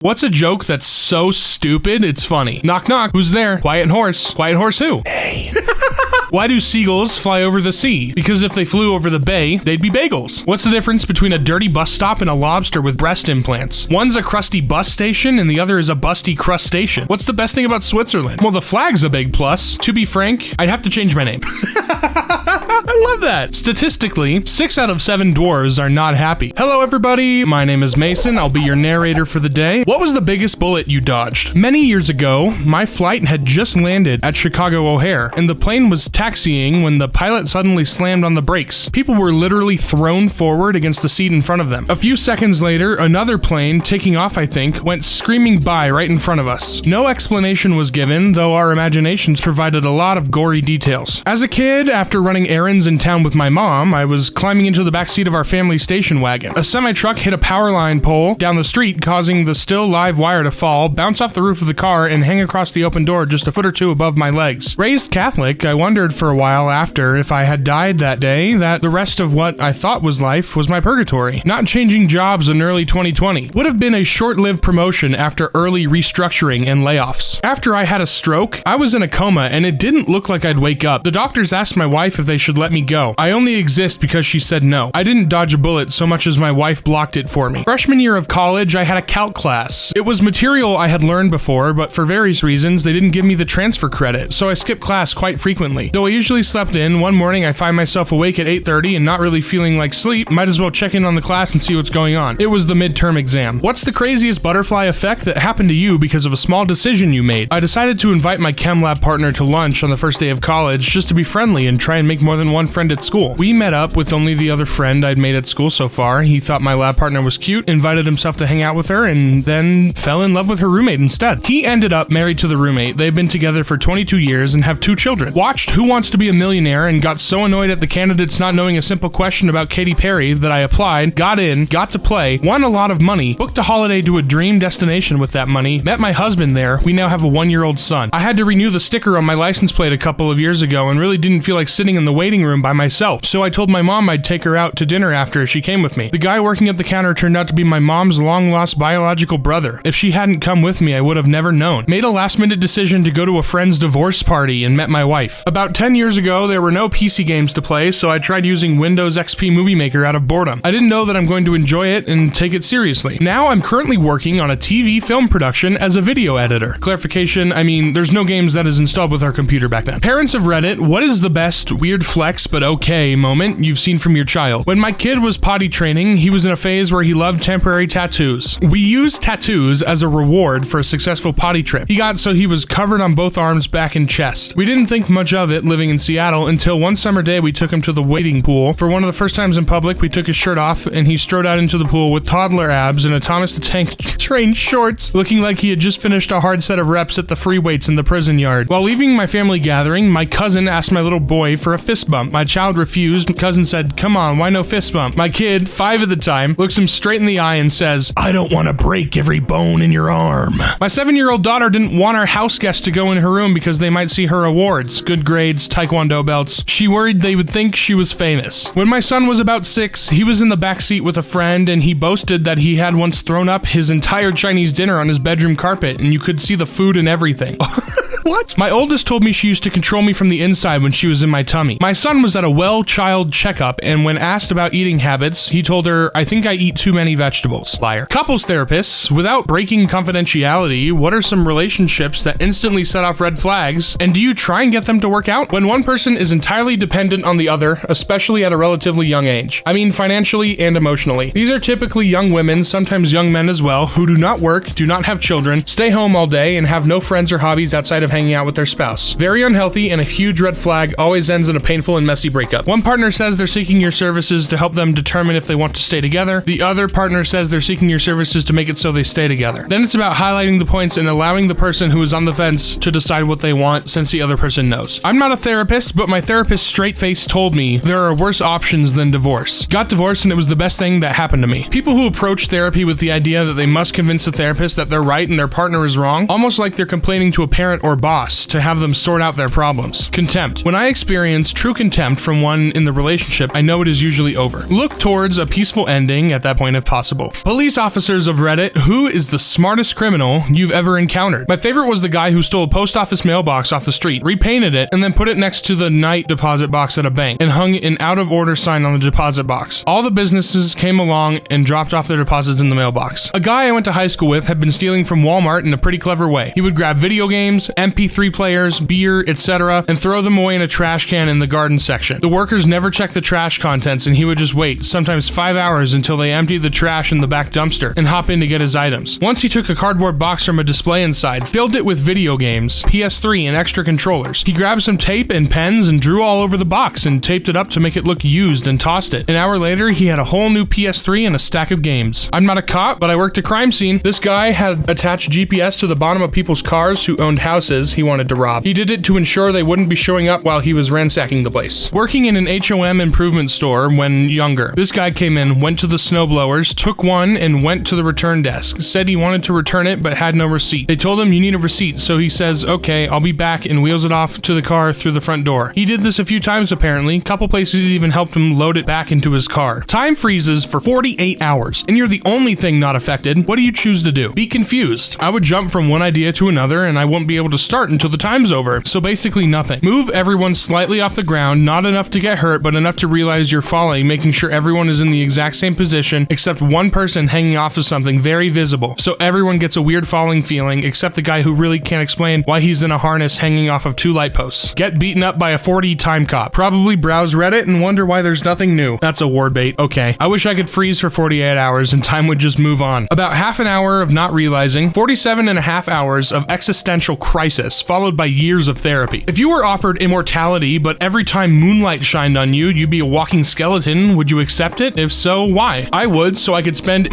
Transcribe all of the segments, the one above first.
What's a joke that's so stupid it's funny? Knock knock, who's there? Quiet horse. Quiet horse who? Hey. Why do seagulls fly over the sea? Because if they flew over the bay, they'd be bagels. What's the difference between a dirty bus stop and a lobster with breast implants? One's a crusty bus station and the other is a busty crustacean. What's the best thing about Switzerland? Well, the flag's a big plus. To be frank, I'd have to change my name. I love that. Statistically, 6 out of 7 dwarves are not happy. Hello everybody, my name is Mason. I'll be your narrator for the day. What was the biggest bullet you dodged? Many years ago, my flight had just landed at Chicago O'Hare, and the plane was taxiing when the pilot suddenly slammed on the brakes. People were literally thrown forward against the seat in front of them. A few seconds later, another plane, taking off I think, went screaming by right in front of us. No explanation was given, though our imaginations provided a lot of gory details. As a kid, after running errands in town with my mom, I was climbing into the back seat of our family station wagon. A semi-truck hit a power line pole down the street, causing the still live wire to fall, bounce off the roof of the car, and hang across the open door just a foot or two above my legs. Raised Catholic, I wondered for a while after if I had died that day, that the rest of what I thought was life was my purgatory. Not changing jobs in early 2020 would have been a short-lived promotion after early restructuring and layoffs. After I had a stroke, I was in a coma and it didn't look like I'd wake up. The doctors asked my wife if they should let me go. I only exist because she said no. I didn't dodge a bullet so much as my wife blocked it for me. Freshman year of college, I had a calc class. It was material I had learned before, but for various reasons, they didn't give me the transfer credit, so I skipped class quite frequently. Though I usually slept in, one morning I find myself awake at 8:30 and not really feeling like sleep, might as well check in on the class and see what's going on. It was the midterm exam. What's the craziest butterfly effect that happened to you because of a small decision you made? I decided to invite my chem lab partner to lunch on the first day of college just to be friendly and try and make more than one friend at school. We met up with only the other friend I'd made at school so far. He thought my lab partner was cute, invited himself to hang out with her, and then fell in love with her roommate instead. He ended up married to the roommate. They've been together for 22 years and have 2 children. Watched Who Wants to Be a Millionaire and got so annoyed at the candidates not knowing a simple question about Katy Perry that I applied, got in, got to play, won a lot of money, booked a holiday to a dream destination with that money, met my husband there. We now have a 1-year-old son. I had to renew the sticker on my license plate a couple of years ago and really didn't feel like sitting in the waiting room by myself, so I told my mom I'd take her out to dinner after she came with me. The guy working at the counter turned out to be my mom's long-lost biological brother. If she hadn't come with me, I would have never known. Made a last-minute decision to go to a friend's divorce party and met my wife. About 10 years ago, there were no PC games to play, so I tried using Windows XP Movie Maker out of boredom. I didn't know that I'm going to enjoy it and take it seriously. Now I'm currently working on a TV film production as a video editor. Clarification, I mean, there's no games that is installed with our computer back then. Parents of Reddit, what is the best weird flex but okay moment you've seen from your child? When my kid was potty training, he was in a phase where he loved temporary tattoos. We used tattoos as a reward for a successful potty trip. He got so he was covered on both arms, back, and chest. We didn't think much of it living in Seattle until one summer day we took him to the wading pool. For one of the first times in public, we took his shirt off and he strode out into the pool with toddler abs and a Thomas the Tank Train shorts, looking like he had just finished a hard set of reps at the free weights in the prison yard. While leaving my family gathering, my cousin asked my little boy for a fist bump. My child refused. Cousin said, "Come on, why no fist bump?" My kid, 5 at the time, looks him straight in the eye and says, "I don't want to break every bone in your arm." My 7-year-old daughter didn't want our house guests to go in her room because they might see her awards, good grades, taekwondo belts. She worried they would think she was famous. When my son was about 6, he was in the back seat with a friend and he boasted that he had once thrown up his entire Chinese dinner on his bedroom carpet and you could see the food and everything. What? My oldest told me she used to control me from the inside when she was in my tummy. My son was at a well-child checkup, and when asked about eating habits, he told her, "I think I eat too many vegetables." Liar. Couples therapists, without breaking confidentiality, what are some relationships that instantly set off red flags, and do you try and get them to work out? When one person is entirely dependent on the other, especially at a relatively young age. I mean financially and emotionally. These are typically young women, sometimes young men as well, who do not work, do not have children, stay home all day, and have no friends or hobbies outside of hanging out with their spouse. Very unhealthy, and a huge red flag always ends in a painful and messy breakup. One partner says they're seeking your services to help them determine if they want to stay together. The other partner says they're seeking your services to make it so they stay together. Then it's about highlighting the points and allowing the person who is on the fence to decide what they want since the other person knows. I'm not a therapist, but my therapist straight-faced told me there are worse options than divorce. Got divorced and it was the best thing that happened to me. People who approach therapy with the idea that they must convince the therapist that they're right and their partner is wrong, almost like they're complaining to a parent or boss to have them sort out their problems. Contempt. When I experience true contempt from one in the relationship, I know it is usually over. Look towards a peaceful ending at that point if possible. Police officers of Reddit, who is the smartest criminal you've ever encountered? My favorite was the guy who stole a post office mailbox off the street, repainted it, and then put it next to the night deposit box at a bank, and hung an out of order sign on the deposit box. All the businesses came along and dropped off their deposits in the mailbox. A guy I went to high school with had been stealing from Walmart in a pretty clever way. He would grab video games, MP3 players, beer, etc., and throw them away in a trash can in the garden section. The workers never checked the trash contents, and he would just wait, sometimes 5 hours, until they emptied the trash in the back dumpster and hop in to get his items. Once he took a cardboard box from a display inside, filled it with video games, PS3, and extra controllers. He grabbed some tape and pens and drew all over the box and taped it up to make it look used and tossed it. An hour later, he had a whole new PS3 and a stack of games. I'm not a cop, but I worked a crime scene. This guy had attached GPS to the bottom of people's cars who owned houses he wanted to rob. He did it to ensure they wouldn't be showing up while he was ransacking the place. Working in an HOM improvement store when younger, this guy came in, went to the snowblowers, took one, and went to the return desk. Said he wanted to return it, but had no receipt. They told him, "You need a receipt," so he says, "Okay, I'll be back," and wheels it off to the car through the front door. He did this a few times apparently. Couple places even helped him load it back into his car. Time freezes for 48 hours, and you're the only thing not affected. What do you choose to do? Be confused. I would jump from one idea to another, and I won't be able to start until the time's over. So basically nothing. Move everyone slightly off the ground, not enough to get hurt, but enough to realize you're falling, making sure everyone is in the exact same position, except one person hanging off of something very visible. So everyone gets a weird falling feeling, except the guy who really can't explain why he's in a harness hanging off of 2 light posts. Get beaten up by a 4D time cop. Probably browse Reddit and wonder why there's nothing new. That's a war bait. Okay. I wish I could freeze for 48 hours and time would just move on. About half an hour of not realizing, 47 and a half hours of existential crisis, followed by years of therapy. If you were offered immortality, but every time moonlight shined on you, you'd be a walking skeleton, would you accept it? If so, why? I would, so I could spend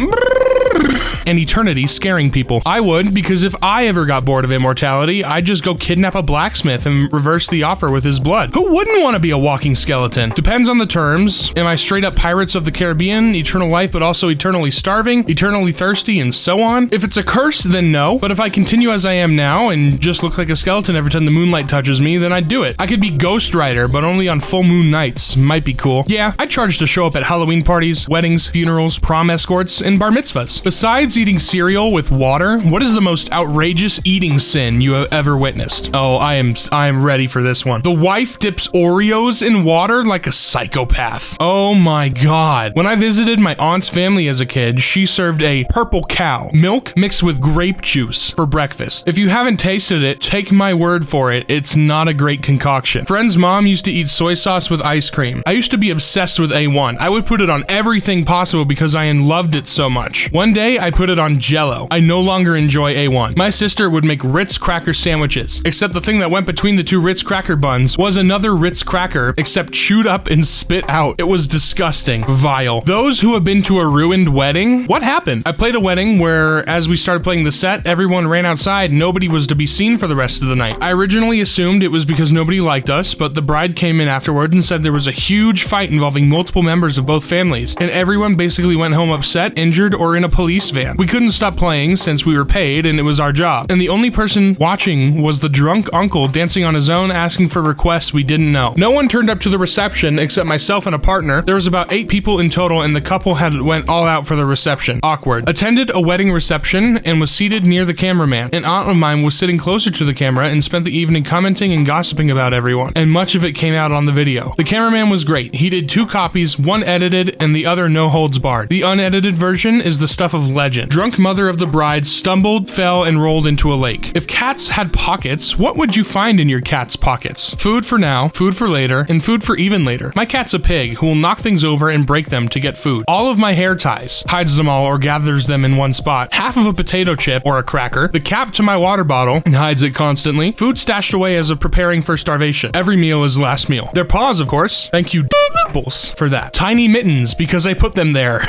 an eternity scaring people. I would, because if I ever got bored of immortality, I'd just go kidnap a blacksmith and reverse the offer with his blood. Who wouldn't want to be a walking skeleton? Depends on the terms. Am I straight up Pirates of the Caribbean, eternal life but also eternally starving, eternally thirsty, and so on? If it's a curse, then no. But if I continue as I am now and just look like a skeleton every time the moonlight touches me, then I'd do it. I could be Ghost Rider, but only on full moon nights. Might be cool. Yeah, I'd charge to show up at Halloween parties, weddings, funerals, prom escorts, and bar mitzvahs. Besides eating cereal with water, what is the most outrageous eating sin you have ever witnessed? Oh, I am ready for this one. The wife dips Oreos in water like a psychopath. Oh my god. When I visited my aunt's family as a kid, she served a purple cow, milk mixed with grape juice for breakfast. If you haven't tasted it, take my word for it, it's not a great concoction. Friend's mom used to eat soy sauce with ice cream. I used to be obsessed with A1. I would put it on everything possible because I loved it so much. One day, I put it on Jell-O. I no longer enjoy A1. My sister would make Ritz cracker sandwiches, except the thing that went between the 2 Ritz cracker buns was another Ritz cracker, except chewed up and spit out. It was disgusting. Vile. Those who have been to a ruined wedding? What happened? I played a wedding where, as we started playing the set, everyone ran outside, nobody was to be seen for the rest of the night. I originally assumed it was because nobody liked us, but the bride came in afterward and said there was a huge fight involving multiple members of both families, and everyone basically went home upset, injured, or in a police van. We couldn't stop playing since we were paid and it was our job, and the only person watching was the drunk uncle dancing on his own asking for requests we didn't know. No one turned up to the reception except myself and a partner. There was about 8 people in total and the couple had went all out for the reception. Awkward. Attended a wedding reception and was seated near the cameraman. An aunt of mine was sitting closer to the camera and spent the evening commenting and gossiping about everyone, and much of it came out on the video. The cameraman was great. He did 2 copies, one edited and the other no holds barred. The unedited version is the stuff of legend. Drunk mother of the bride stumbled, fell, and rolled into a lake. If cats had pockets, what would you find in your cat's pockets? Food for now, food for later, and food for even later. My cat's a pig who will knock things over and break them to get food. All of my hair ties, hides them all or gathers them in one spot. Half of a potato chip or a cracker. The cap to my water bottle and hides it constantly. Food stashed away as of preparing for starvation. Every meal is last meal. Their paws, of course. Thank you, boy. nipples for that. Tiny mittens because I put them there.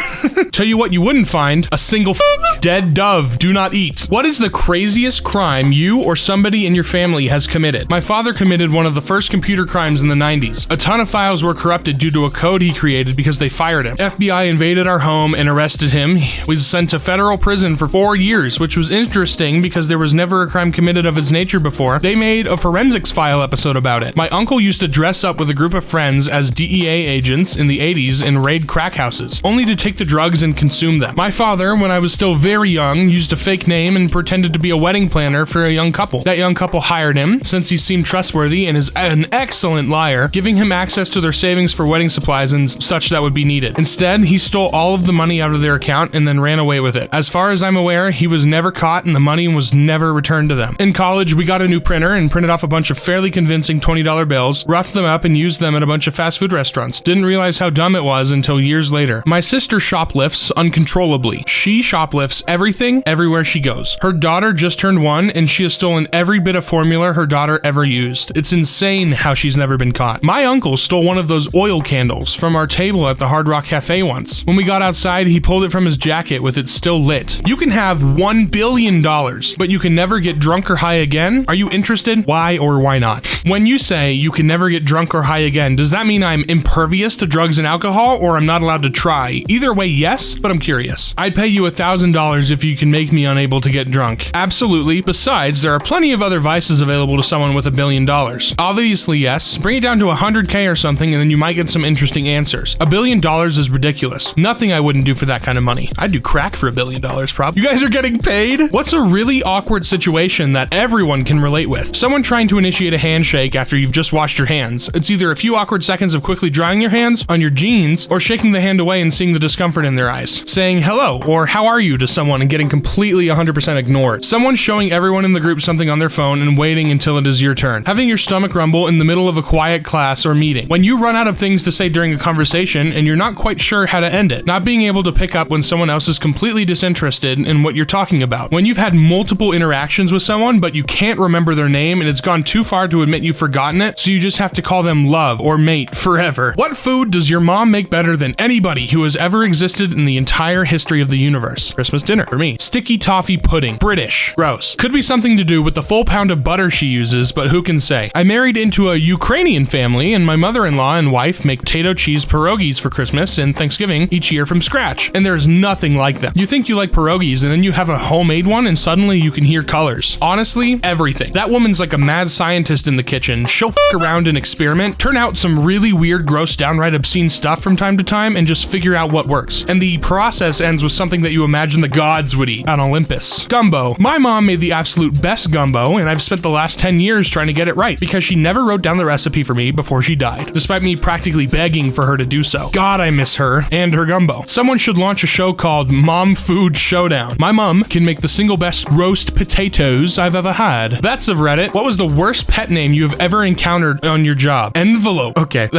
Tell you what you wouldn't find, a single dead dove. Do not eat. What is the craziest crime you or somebody in your family has committed? My father committed one of the first computer crimes in the 90s. A ton of files were corrupted due to a code he created because they fired him. FBI invaded our home and arrested him. He was sent to federal prison for 4 years, which was interesting because there was never a crime committed of its nature before. They made a forensics file episode about it. My uncle used to dress up with a group of friends as DEA agents in the 80s and raid crack houses, only to take the drugs and consume them. My father, when I was still very young, used a fake name and pretended to be a wedding planner for a young couple. That young couple hired him, since he seemed trustworthy and is an excellent liar, giving him access to their savings for wedding supplies and such that would be needed. Instead, he stole all of the money out of their account and then ran away with it. As far as I'm aware, he was never caught and the money was never returned to them. In college, we got a new printer and printed off a bunch of fairly convincing $20 bills, roughed them up and used them at a bunch of fast food restaurants. Didn't realize how dumb it was until years later. My sister shoplifts uncontrollably. She shoplifts everything, everywhere she goes. Her daughter just turned 1 and she has stolen every bit of formula her daughter ever used. It's insane how she's never been caught. My uncle stole one of those oil candles from our table at the Hard Rock Cafe once. When we got outside, he pulled it from his jacket with it still lit. You can have $1 billion, but you can never get drunk or high again? Are you interested? Why or why not? When you say you can never get drunk or high again, does that mean I'm impervious to drugs and alcohol, or I'm not allowed to try? Either way, yes, but I'm curious. I'd pay you $1,000 if you can make me unable to get drunk. Absolutely. Besides, there are plenty of other vices available to someone with $1 billion. Obviously, yes. Bring it down to 100K or something, and then you might get some interesting answers. $1 billion is ridiculous. Nothing I wouldn't do for that kind of money. I'd do crack for $1 billion, probably. You guys are getting paid? What's a really awkward situation that everyone can relate with? Someone trying to initiate a handshake after you've just washed your hands. It's either a few awkward seconds of quickly drying your hands on your jeans, or shaking the hand away and seeing the discomfort in their eyes. Saying hello or how are you to someone and getting completely 100% ignored. Someone showing everyone in the group something on their phone and waiting until it is your turn. Having your stomach rumble in the middle of a quiet class or meeting. When you run out of things to say during a conversation and you're not quite sure how to end it. Not being able to pick up when someone else is completely disinterested in what you're talking about. When you've had multiple interactions with someone but you can't remember their name and it's gone too far to admit you've forgotten it, so you just have to call them love or mate forever. What food does your mom make better than anybody who has ever existed in the entire history of the universe? Christmas dinner for me. Sticky toffee pudding. British. Gross. Could be something to do with the full pound of butter she uses, but who can say? I married into a Ukrainian family and my mother-in-law and wife make potato cheese pierogies for Christmas and Thanksgiving each year from scratch, and there's nothing like them. You think you like pierogies and then you have a homemade one and suddenly you can hear colors. Honestly, everything. That woman's like a mad scientist in the kitchen. She'll around and experiment, turn out some really weird, gross, downright obscene stuff from time to time and just figure out what works. And the process ends with something that you imagine the gods would eat on Olympus. Gumbo. My mom made the absolute best gumbo and I've spent the last 10 years trying to get it right because she never wrote down the recipe for me before she died, despite me practically begging for her to do so. God, I miss her and her gumbo. Someone should launch a show called Mom Food Showdown. My mom can make the single best roast potatoes I've ever had. That's of Reddit. What was the worst pet name you have ever encountered on your job? Envelope. Okay.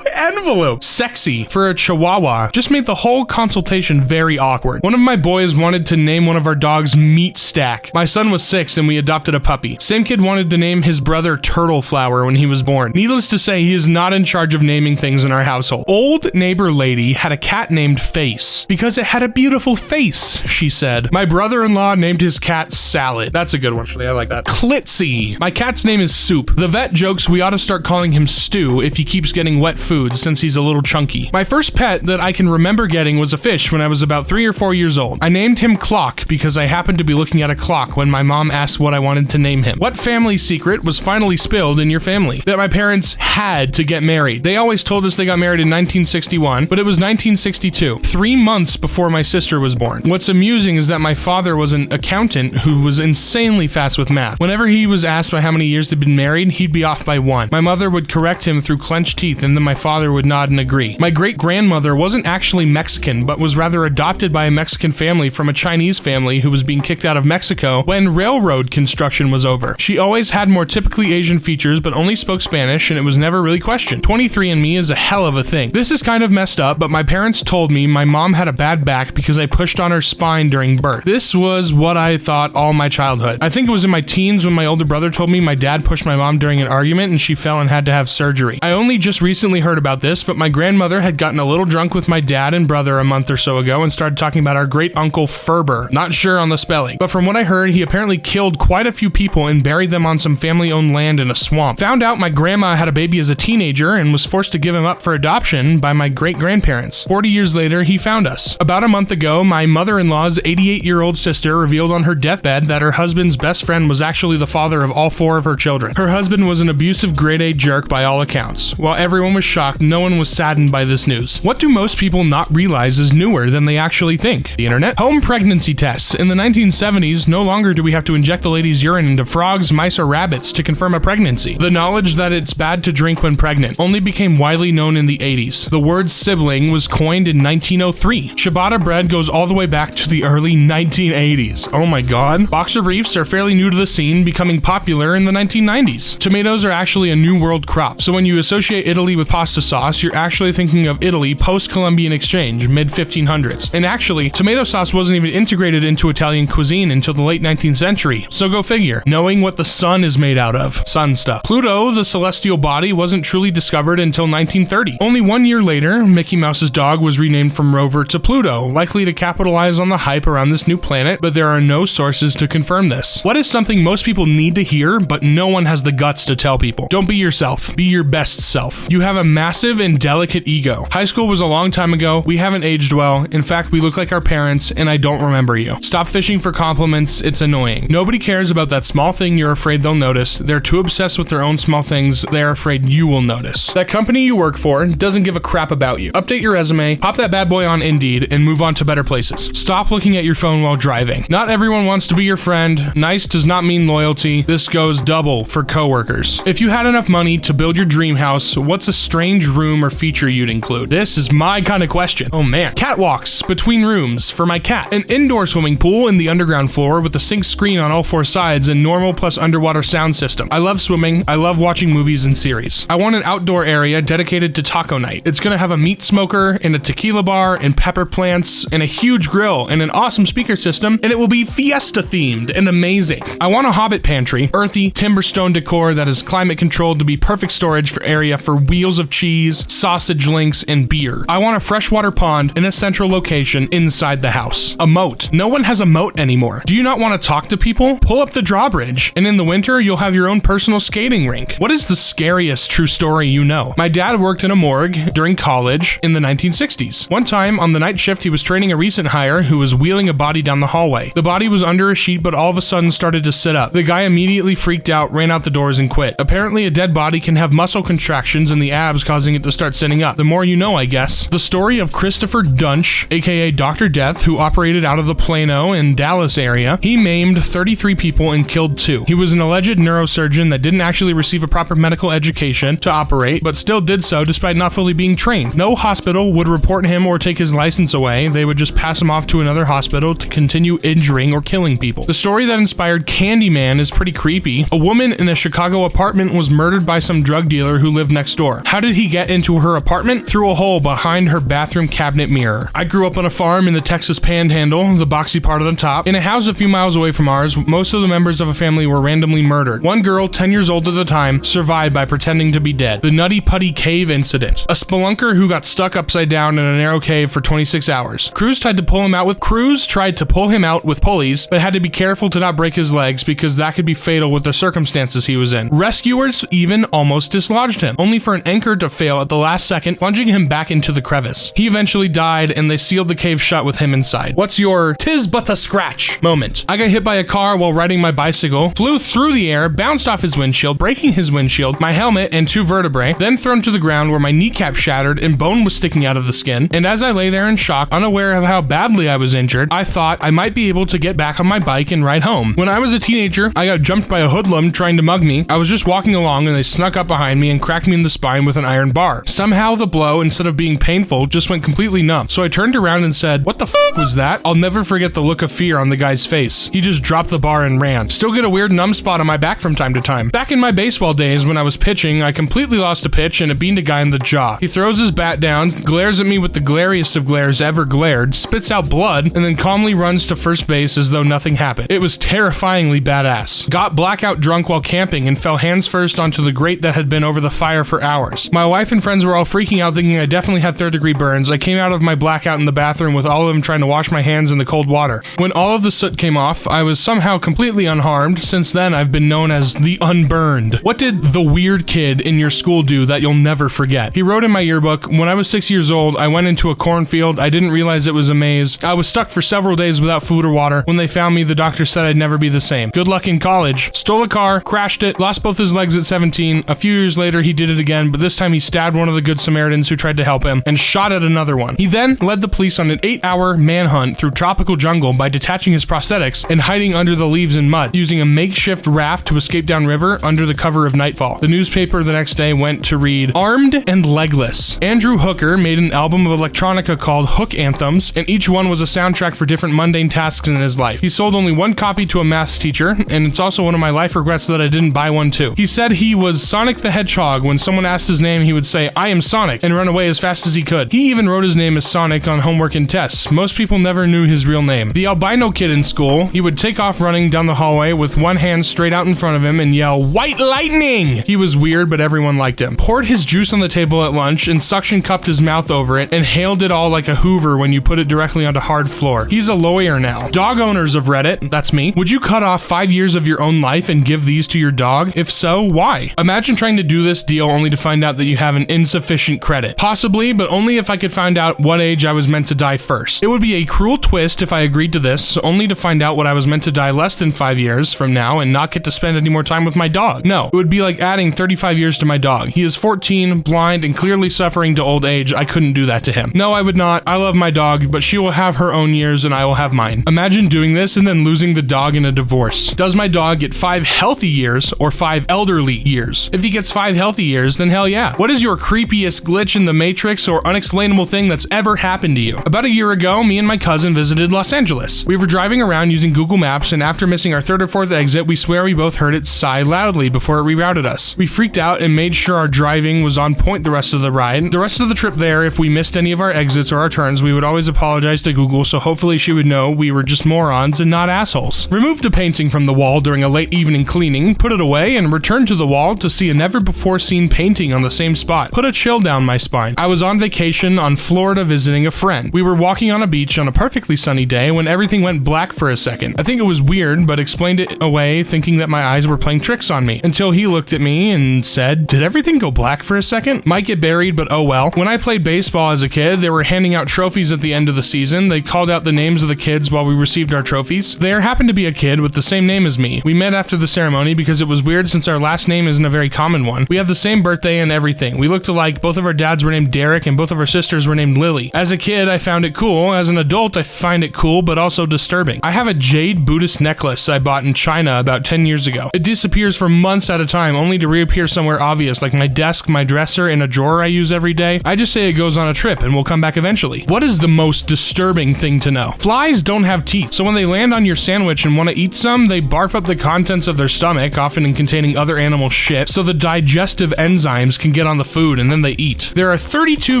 Envelope. Sexy for a chihuahua. Just made the whole consultation very awkward. One of my boys wanted to name one of our dogs Meat Stack. My son was 6 and we adopted a puppy. Same kid wanted to name his brother Turtle Flower when he was born. Needless to say, he is not in charge of naming things in our household. Old neighbor lady had a cat named Face because it had a beautiful face, she said. My brother-in-law named his cat Salad. That's a good one, actually. I like that. Klitzy. My cat's name is Soup. The vet jokes we ought to start calling him Stew if he keeps getting wet food since he's a little chunky. My first pet that I can remember getting was a fish when I was about 3 or 4 years old. I named him Clock because I happened to be looking at a clock when my mom asked what I wanted to name him. What family secret was finally spilled in your family? That my parents had to get married. They always told us they got married in 1961, but it was 1962, 3 months before my sister was born. What's amusing is that my father was an accountant who was insanely fast with math. Whenever he was asked by how many years they'd been married, he'd be off by 1. My mother would correct him through clenched teeth, and then my father would nod and agree. My great-grandmother wasn't actually Mexican, but was rather adopted by a Mexican family from a Chinese family who was being kicked out of Mexico when railroad construction was over. She always had more typically Asian features, but only spoke Spanish, and it was never really questioned. 23andMe is a hell of a thing. This is kind of messed up, but my parents told me my mom had a bad back because I pushed on her spine during birth. This was what I thought all my childhood. I think it was in my teens when my older brother told me my dad pushed my mom during an argument and she fell and had to have surgery. I only just recently heard about about this, but my grandmother had gotten a little drunk with my dad and brother a month or so ago and started talking about our great uncle Ferber. Not sure on the spelling, but from what I heard, he apparently killed quite a few people and buried them on some family-owned land in a swamp. Found out my grandma had a baby as a teenager and was forced to give him up for adoption by my great-grandparents. 40 years later, he found us. About a month ago, my mother-in-law's 88-year-old sister revealed on her deathbed that her husband's best friend was actually the father of all 4 of her children. Her husband was an abusive grade-A jerk by all accounts. While everyone was shocked, no one was saddened by this news. What do most people not realize is newer than they actually think? The internet? Home pregnancy tests. In the 1970s, no longer do we have to inject the lady's urine into frogs, mice, or rabbits to confirm a pregnancy. The knowledge that it's bad to drink when pregnant only became widely known in the 80s. The word sibling was coined in 1903. Ciabatta bread goes all the way back to the early 1980s. Oh my god. Boxer briefs are fairly new to the scene, becoming popular in the 1990s. Tomatoes are actually a new world crop, so when you associate Italy with pasta sauce, you're actually thinking of Italy post-Columbian exchange, mid-1500s. And actually, tomato sauce wasn't even integrated into Italian cuisine until the late 19th century, so go figure. Knowing what the sun is made out of. Sun stuff. Pluto, the celestial body, wasn't truly discovered until 1930. Only 1 year later, Mickey Mouse's dog was renamed from Rover to Pluto, likely to capitalize on the hype around this new planet, but there are no sources to confirm this. What is something most people need to hear, but no one has the guts to tell people? Don't be yourself. Be your best self. You have a massive and delicate ego. High school was a long time ago. We haven't aged well. In fact, we look like our parents, and I don't remember you. Stop fishing for compliments. It's annoying. Nobody cares about that small thing you're afraid they'll notice. They're too obsessed with their own small things they're afraid you will notice. That company you work for doesn't give a crap about you. Update your resume, pop that bad boy on Indeed, and move on to better places. Stop looking at your phone while driving. Not everyone wants to be your friend. Nice does not mean loyalty. This goes double for coworkers. If you had enough money to build your dream house, what's a strange room or feature you'd include? This is my kind of question. Oh man. Catwalks between rooms for my cat. An indoor swimming pool in the underground floor with a sink screen on all 4 sides and normal plus underwater sound system. I love swimming. I love watching movies and series. I want an outdoor area dedicated to taco night. It's gonna have a meat smoker and a tequila bar and pepper plants and a huge grill and an awesome speaker system, and it will be fiesta themed and amazing. I want a hobbit pantry, earthy timber stone decor that is climate controlled to be perfect storage for area for wheels of cheese, sausage links, and beer. I want a freshwater pond in a central location inside the house. A moat. No one has a moat anymore. Do you not want to talk to people? Pull up the drawbridge, and in the winter, you'll have your own personal skating rink. What is the scariest true story you know? My dad worked in a morgue during college in the 1960s. One time, on the night shift, he was training a recent hire who was wheeling a body down the hallway. The body was under a sheet, but all of a sudden started to sit up. The guy immediately freaked out, ran out the doors, and quit. Apparently, a dead body can have muscle contractions in the abs, causing it to start sitting up. The more you know, I guess. The story of Christopher Dunch, aka Dr. Death, who operated out of the Plano and Dallas area. He maimed 33 people and killed 2. He was an alleged neurosurgeon that didn't actually receive a proper medical education to operate, but still did so despite not fully being trained. No hospital would report him or take his license away. They would just pass him off to another hospital to continue injuring or killing people. The story that inspired Candyman is pretty creepy. A woman in a Chicago apartment was murdered by some drug dealer who lived next door. How did he get into her apartment? Through a hole behind her bathroom cabinet mirror. I grew up on a farm in the Texas Panhandle, the boxy part of the top. In a house a few miles away from ours, most of the members of a family were randomly murdered. One girl, 10 years old at the time, survived by pretending to be dead. The Nutty Putty Cave incident. A spelunker who got stuck upside down in a narrow cave for 26 hours. Crews tried to pull him out with pulleys, but had to be careful to not break his legs because that could be fatal with the circumstances he was in. Rescuers even almost dislodged him, only for an anchor to fail at the last second, plunging him back into the crevice. He eventually died, and they sealed the cave shut with him inside. What's your "tis but a scratch" moment? I got hit by a car while riding my bicycle, flew through the air, bounced off his windshield, breaking his windshield, my helmet, and 2 vertebrae, then thrown to the ground where my kneecap shattered and bone was sticking out of the skin. And as I lay there in shock, unaware of how badly I was injured, I thought I might be able to get back on my bike and ride home. When I was a teenager, I got jumped by a hoodlum trying to mug me. I was just walking along and they snuck up behind me and cracked me in the spine with an iron bar. Somehow the blow, instead of being painful, just went completely numb. So I turned around and said, "What the f*** was that?" I'll never forget the look of fear on the guy's face. He just dropped the bar and ran. Still get a weird numb spot on my back from time to time. Back in my baseball days when I was pitching, I completely lost a pitch and it beamed a guy in the jaw. He throws his bat down, glares at me with the glariest of glares ever glared, spits out blood, and then calmly runs to first base as though nothing happened. It was terrifyingly badass. Got blackout drunk while camping and fell hands first onto the grate that had been over the fire for hours. My wife wife and friends were all freaking out thinking I definitely had third-degree burns. I came out of my blackout in the bathroom with all of them trying to wash my hands in the cold water. When all of the soot came off, I was somehow completely unharmed. Since then, I've been known as the Unburned. What did the weird kid in your school do that you'll never forget? He wrote in my yearbook, when I was 6 years old, I went into a cornfield. I didn't realize it was a maze. I was stuck for several days without food or water. When they found me, the doctor said I'd never be the same. Good luck in college. Stole a car, crashed it, lost both his legs at 17. A few years later, he did it again, but this time he stabbed one of the Good Samaritans who tried to help him and shot at another one. He then led the police on an 8-hour manhunt through tropical jungle by detaching his prosthetics and hiding under the leaves and mud, using a makeshift raft to escape downriver under the cover of nightfall. The newspaper the next day went to read, Armed and Legless. Andrew Hooker made an album of electronica called Hook Anthems, and each one was a soundtrack for different mundane tasks in his life. He sold only one copy to a maths teacher, and it's also one of my life regrets that I didn't buy one too. He said he was Sonic the Hedgehog. When someone asked his name, he would say, I am Sonic, and run away as fast as he could. He even wrote his name as Sonic on homework and tests. Most people never knew his real name. The albino kid in school, he would take off running down the hallway with one hand straight out in front of him and yell, White Lightning! He was weird, but everyone liked him. Poured his juice on the table at lunch and suction cupped his mouth over it and hailed it all like a Hoover when you put it directly onto hard floor. He's a lawyer now. Dog owners of Reddit, that's me. Would you cut off 5 years of your own life and give these to your dog? If so, why? Imagine trying to do this deal only to find out that you have an insufficient credit. Possibly, but only if I could find out what age I was meant to die first. It would be a cruel twist if I agreed to this, only to find out what I was meant to die less than 5 years from now and not get to spend any more time with my dog. No, it would be like adding 35 years to my dog. He is 14, blind, and clearly suffering to old age. I couldn't do that to him. No, I would not. I love my dog, but she will have her own years and I will have mine. Imagine doing this and then losing the dog in a divorce. Does my dog get 5 healthy years or 5 elderly years? If he gets 5 healthy years, then hell yeah. What is your creepiest glitch in the Matrix or unexplainable thing that's ever happened to you? About a year ago, me and my cousin visited Los Angeles. We were driving around using Google Maps, and after missing our 3rd or 4th exit, we swear we both heard it sigh loudly before it rerouted us. We freaked out and made sure our driving was on point the rest of the ride. The rest of the trip there, if we missed any of our exits or our turns, we would always apologize to Google, so hopefully she would know we were just morons and not assholes. Removed a painting from the wall during a late evening cleaning, put it away, and returned to the wall to see a never-before-seen painting on the same spot. Put a chill down my spine. I was on vacation on Florida visiting a friend. We were walking on a beach on a perfectly sunny day when everything went black for a second. I think it was weird, but explained it away thinking that my eyes were playing tricks on me, until he looked at me and said, did everything go black for a second? Might get buried, but oh well. When I played baseball as a kid, they were handing out trophies at the end of the season. They called out the names of the kids while we received our trophies. There happened to be a kid with the same name as me. We met after the ceremony because it was weird since our last name isn't a very common one. We have the same birthday and everything. We looked alike. Both of our dads were named Derek and both of our sisters were named Lily. As a kid, I found it cool. As an adult, I find it cool, but also disturbing. I have a jade Buddhist necklace I bought in China about 10 years ago. It disappears for months at a time, only to reappear somewhere obvious, like my desk, my dresser, and a drawer I use every day. I just say it goes on a trip and will come back eventually. What is the most disturbing thing to know? Flies don't have teeth, so when they land on your sandwich and want to eat some, they barf up the contents of their stomach, often containing other animal shit, so the digestive enzymes can get on the food and then they eat. There are 32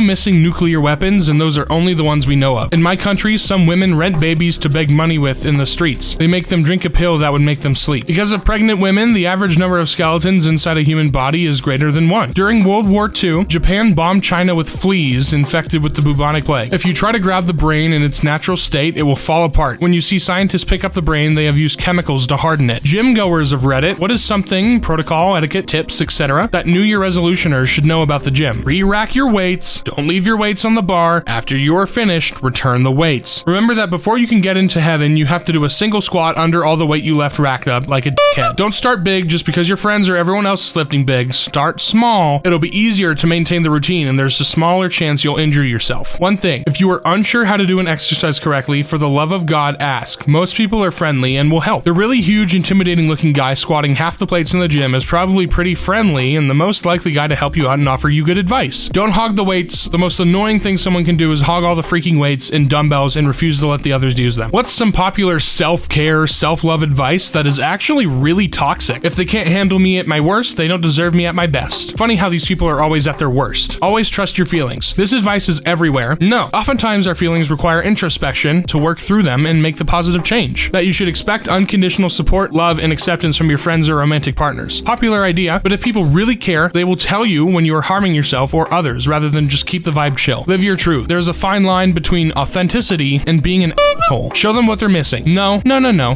missing nuclear weapons, and those are only the ones we know of. In my country, some women rent babies to beg money with in the streets. They make them drink a pill that would make them sleep. Because of pregnant women, the average number of skeletons inside a human body is greater than 1. During World War II, Japan bombed China with fleas infected with the bubonic plague. If you try to grab the brain in its natural state, it will fall apart. When you see scientists pick up the brain, they have used chemicals to harden it. Gym goers of Reddit, what is something, protocol, etiquette, tips, etc., that New Year resolutioners should know about the gym? Re-rack your weights, don't leave your weights on the bar, after you are finished, return the weights. Remember that before you can get into heaven, you have to do a single squat under all the weight you left racked up like a dickhead. Don't start big just because your friends or everyone else is lifting big. Start small. It'll be easier to maintain the routine and there's a smaller chance you'll injure yourself. One thing, if you are unsure how to do an exercise correctly, for the love of God, ask. Most people are friendly and will help. The really huge, intimidating looking guy squatting half the plates in the gym is probably pretty friendly and the most likely guy to help you out and offer you good advice. Don't hog the weights. The most annoying thing someone can do is hog all the freaking weights and dumbbells and refuse to let the others use them. What's some popular self-care, self-love advice that is actually really toxic? If they can't handle me at my worst, they don't deserve me at my best. Funny how these people are always at their worst. Always trust your feelings. This advice is everywhere. No. Oftentimes our feelings require introspection to work through them and make the positive change. That you should expect unconditional support, love, and acceptance from your friends or romantic partners. Popular idea, but if people really care, they will tell you when you are harming yourself or others rather than just keep the vibe chill. Live your truth. There's a fine line between authenticity and being an asshole. Show them what they're missing. No.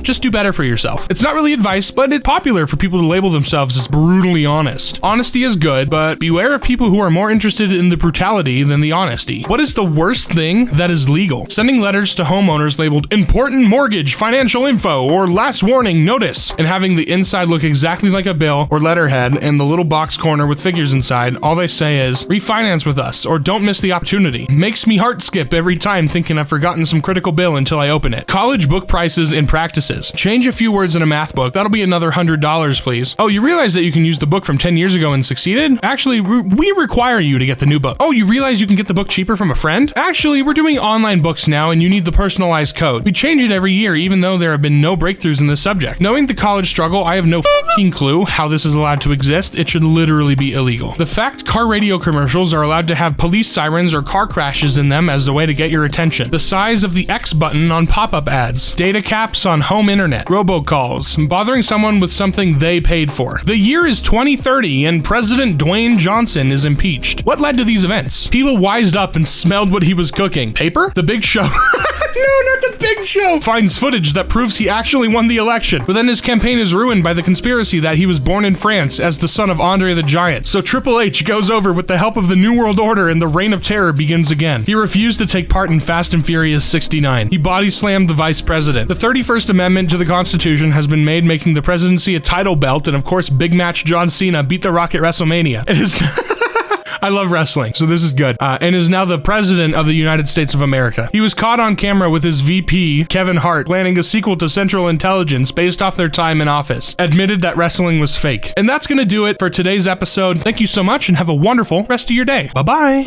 Just do better for yourself. It's not really advice, but it's popular for people to label themselves as brutally honest. Honesty is good, but beware of people who are more interested in the brutality than the honesty. What is the worst thing that is legal? Sending letters to homeowners labeled important mortgage, financial info, or last warning notice, and having the inside look exactly like a bill or letterhead and the little box corner with figures inside. All they say is, refinance with us, or don't miss the opportunity. Makes me heart skip every time thinking I've forgotten some critical bill until I open it. College book prices and practices. Change a few words in a math book. That'll be another $100, please. Oh, you realize that you can use the book from 10 years ago and succeeded? Actually, we require you to get the new book. Oh, you realize you can get the book cheaper from a friend? Actually, we're doing online books now and you need the personalized code. We change it every year even though there have been no breakthroughs in this subject. Knowing the college struggle, I have no f***ing clue how this is allowed to exist. It should literally be illegal. The fact car radio commercials are allowed to have police sirens or car crashes in them as a way to get your attention. The size of the X button on pop-up ads. Data caps on home internet. Robocalls. Bothering someone with something they paid for. The year is 2030 and President Dwayne Johnson is impeached. What led to these events? People wised up and smelled what he was cooking. Paper? The Big Show. No, not the Big Show. Finds footage that proves he actually won the election, but then his campaign is ruined by the conspiracy that he was born in France as the son of Andre the Giant. So Triple H goes over with the help of the New World Order and the Reign of Terror begins again. He refused to take part in Fast and Furious 69. He body slammed the vice president. The 31st Amendment to the Constitution has been made, making the presidency a title belt, and of course, big match John Cena beat The Rock at WrestleMania. It is... I love wrestling, so this is good. And is now the president of the United States of America. He was caught on camera with his VP, Kevin Hart, planning a sequel to Central Intelligence based off their time in office. Admitted that wrestling was fake. And that's gonna do it for today's episode. Thank you so much and have a wonderful rest of your day. Bye-bye.